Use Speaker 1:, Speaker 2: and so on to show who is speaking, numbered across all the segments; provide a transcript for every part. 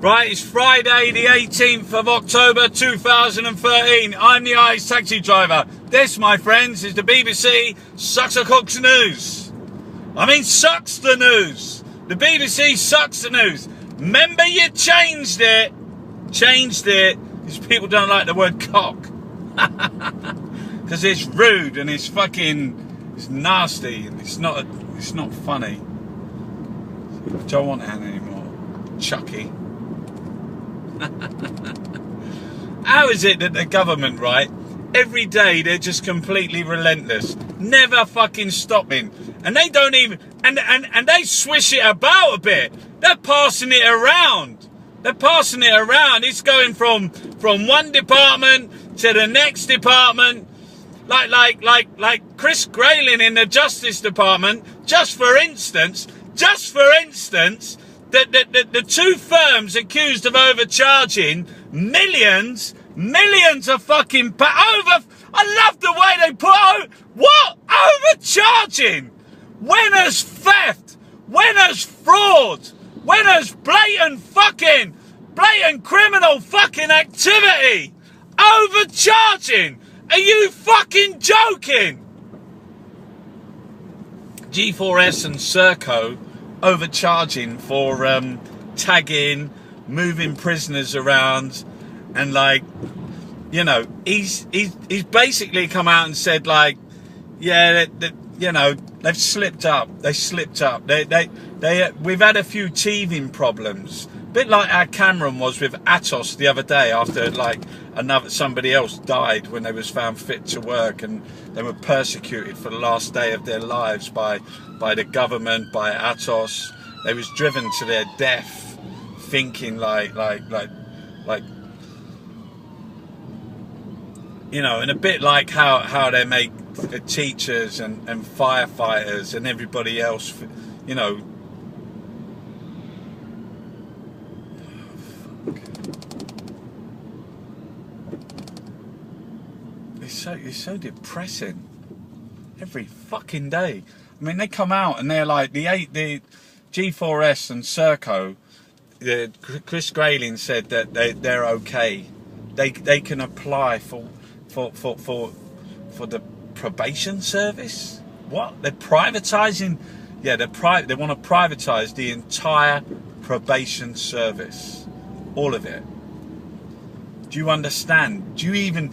Speaker 1: Right, it's Friday the 18th of October 2013. I'm the Irish taxi driver. This, my friends, is the BBC Sucks the Cooks News. I mean, sucks the news. The BBC sucks the news. Remember you changed it. Because people don't like the word cock. Because it's rude and it's nasty and it's not funny. Don't want that anymore. Chucky. How is it that the government, right, every day they're just completely relentless, never fucking stopping, and they don't even, and they swish it about a bit. They're passing it around. It's going from one department to the next department, like Chris Grayling in the Justice Department. Just for instance. The two firms accused of overcharging millions of fucking I love the way they put what overcharging? When has theft? When has fraud? When has blatant criminal fucking activity? Overcharging? Are you fucking joking? G4S and SERCO overcharging for tagging, moving prisoners around, and he's basically come out and said they've slipped up. We've had a few teething problems, a bit like our Cameron was with Atos the other day after somebody else died when they was found fit to work, and they were persecuted for the last day of their lives by the government, by Atos. They was driven to their death, thinking and a bit like how they make teachers and firefighters and everybody else, It's so depressing every fucking day. I mean, they come out and they're like the G4S and SERCO. Chris Grayling said that they're okay. They can apply for the probation service. What? They're privatising? Yeah, they want to privatise the entire probation service, all of it. Do you understand? Do you even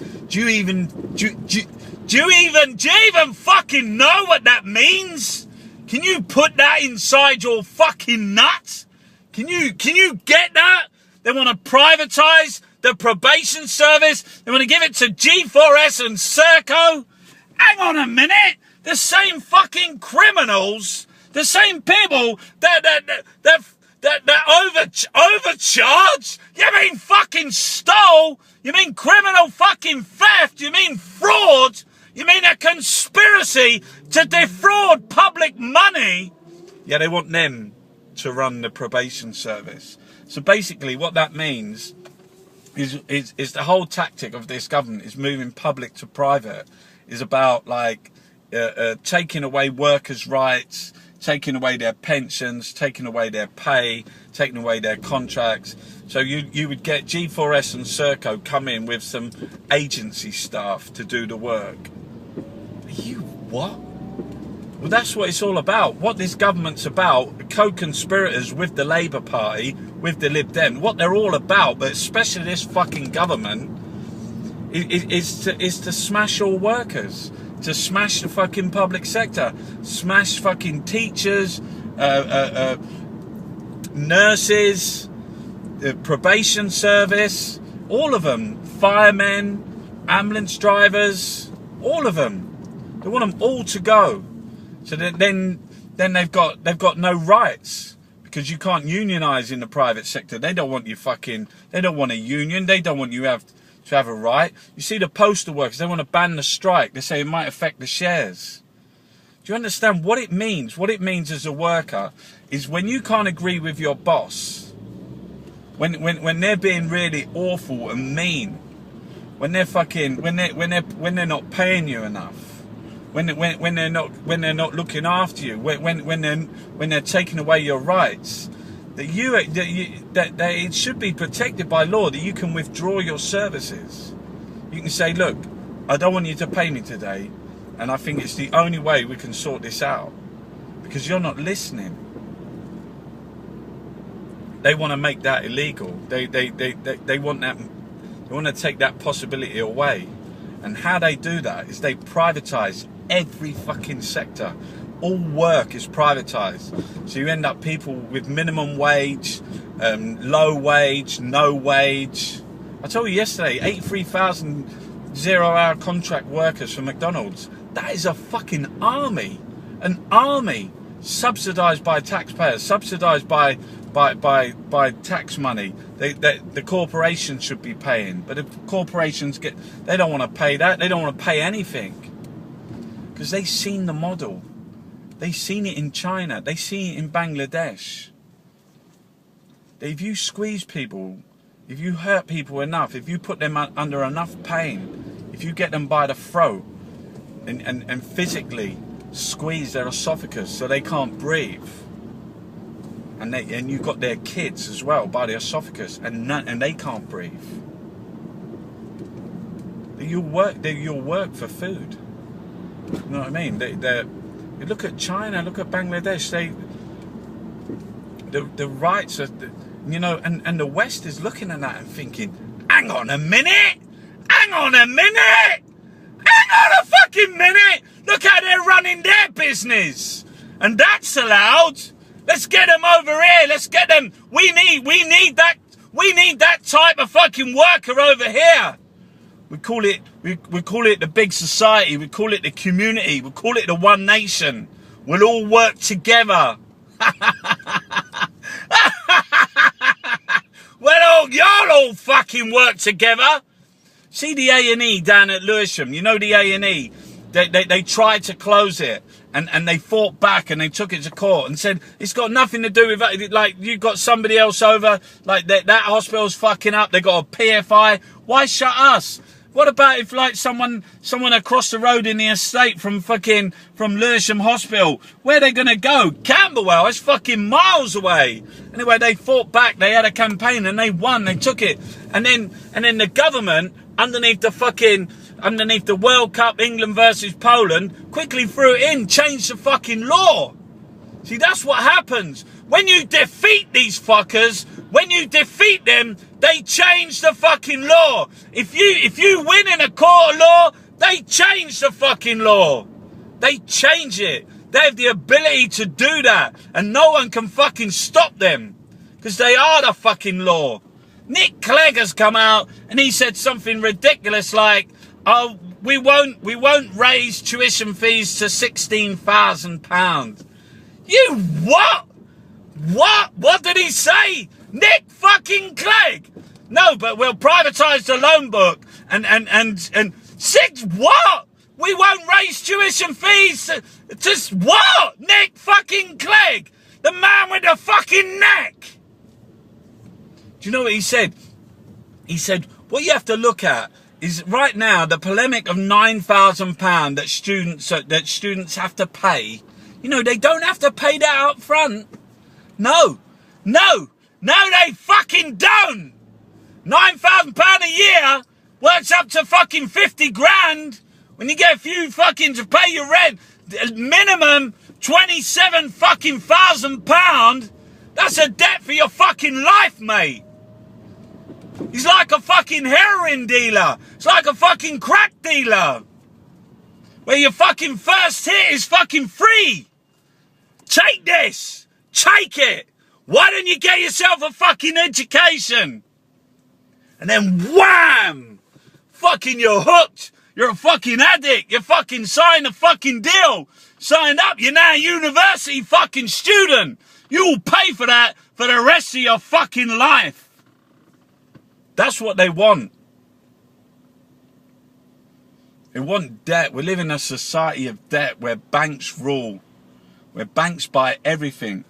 Speaker 1: fucking know what that means? Can you put that inside your fucking nuts? Can you get that? They want to privatise the probation service. They want to give it to G4S and SERCO. Hang on a minute. The same fucking criminals, the same people that overcharged? You mean fucking stole? You mean criminal fucking theft? You mean fraud? You mean a conspiracy to defraud public money? Yeah, they want them to run the probation service. So basically what that means is the whole tactic of this government is moving public to private, is about taking away workers' rights, taking away their pensions, taking away their pay, taking away their contracts. So you would get G4S and SERCO come in with some agency staff to do the work. You what? Well, that's what it's all about. What this government's about, co-conspirators with the Labour Party, with the Lib Dem, what they're all about, but especially this fucking government, is to smash all workers. To smash the fucking public sector, smash fucking teachers, nurses, the probation service, all of them, firemen, ambulance drivers, all of them. They want them all to go. So then they've got no rights, because you can't unionise in the private sector. They don't want you they don't want a union. They don't want you to have a right. You see the postal workers, they want to ban the strike. They say it might affect the shares. Do you understand what it means? What it means as a worker is when you can't agree with your boss, when they're being really awful and mean, when they're not paying you enough, when they're not looking after you, when they're taking away your rights, that it should be protected by law, that you can withdraw your services. You can say, look, I don't want you to pay me today, and I think it's the only way we can sort this out, because you're not listening. They want to make that illegal. They want that. They want to take that possibility away. And how they do that is they privatize every fucking sector. All work is privatized. So you end up people with minimum wage, low wage, no wage. I told you yesterday, 83,000 zero-hour contract workers for McDonald's. That is a fucking army. An army subsidized by taxpayers, subsidized by tax money. The corporations should be paying, but if corporations they don't want to pay that. They don't want to pay anything, because they've seen the model. They've seen it in China. They've seen it in Bangladesh. If you squeeze people, if you hurt people enough, if you put them under enough pain, if you get them by the throat and physically squeeze their esophagus so they can't breathe, and you've got their kids as well by the esophagus, and they can't breathe, you'll work for food. You know what I mean? You look at China, look at Bangladesh. The rights are, you know, and the West is looking at that and thinking, hang on a minute, hang on a minute, hang on a fucking minute. Look how they're running their business, and that's allowed. Let's get them over here. Let's get them. We need that type of fucking worker over here. We call it the big society. We call it the community. We call it the one nation. We'll all work together. Well, y'all all fucking work together. See the A&E down at Lewisham. You know the A&E. They tried to close it, and they fought back, and they took it to court and said it's got nothing to do with that. Like, you got somebody else over, like that hospital's fucking up. They got a PFI. Why shut us? What about if, like, someone across the road in the estate from Lewisham Hospital, where they gonna go? Camberwell, it's fucking miles away. Anyway, they fought back. They had a campaign and they won. They took it, and then the government underneath the World Cup, England versus Poland, quickly threw it in, changed the fucking law. See, that's what happens when you defeat these fuckers. When you defeat them, they change the fucking law. If you win in a court of law, they change the fucking law. They change it. They have the ability to do that, and no one can fucking stop them, because they are the fucking law. Nick Clegg has come out and he said something ridiculous like, "Oh, we won't raise tuition fees to £16,000. You what? What did he say? Nick fucking Clegg? No, but we'll privatise the loan book and what? We won't raise tuition fees to what? Nick fucking Clegg, the man with the fucking neck." Do you know what he said? He said, what you have to look at is right now the polemic of £9,000 that students have to pay. You know, they don't have to pay that up front. No, they fucking don't. £9,000 a year works up to fucking 50 grand when you get a few fucking to pay your rent. Minimum 27 fucking £1,000. That's a debt for your fucking life, mate. He's like a fucking heroin dealer. It's like a fucking crack dealer, where your fucking first hit is fucking free. Take this. Take it. Why don't you get yourself a fucking education? And then wham! Fucking you're hooked. You're a fucking addict. You fucking signed a fucking deal. Signed up. You're now a university fucking student. You'll pay for that for the rest of your fucking life. That's what they want. They want debt. We live in a society of debt where banks rule. Where banks buy everything.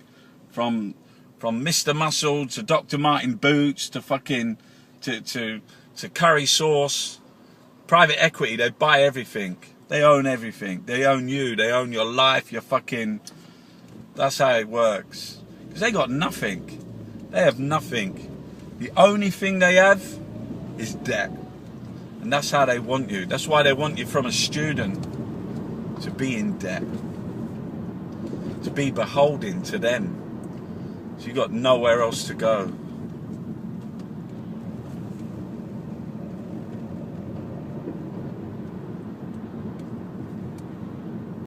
Speaker 1: From Mr. Muscle to Dr. Martin Boots to fucking to curry sauce. Private equity, they buy everything. They own everything. They own you. They own your life. Your fucking... That's how it works. Because they got nothing. They have nothing. The only thing they have is debt. And that's how they want you. That's why they want you from a student to be in debt. To be beholden to them. So you've got nowhere else to go.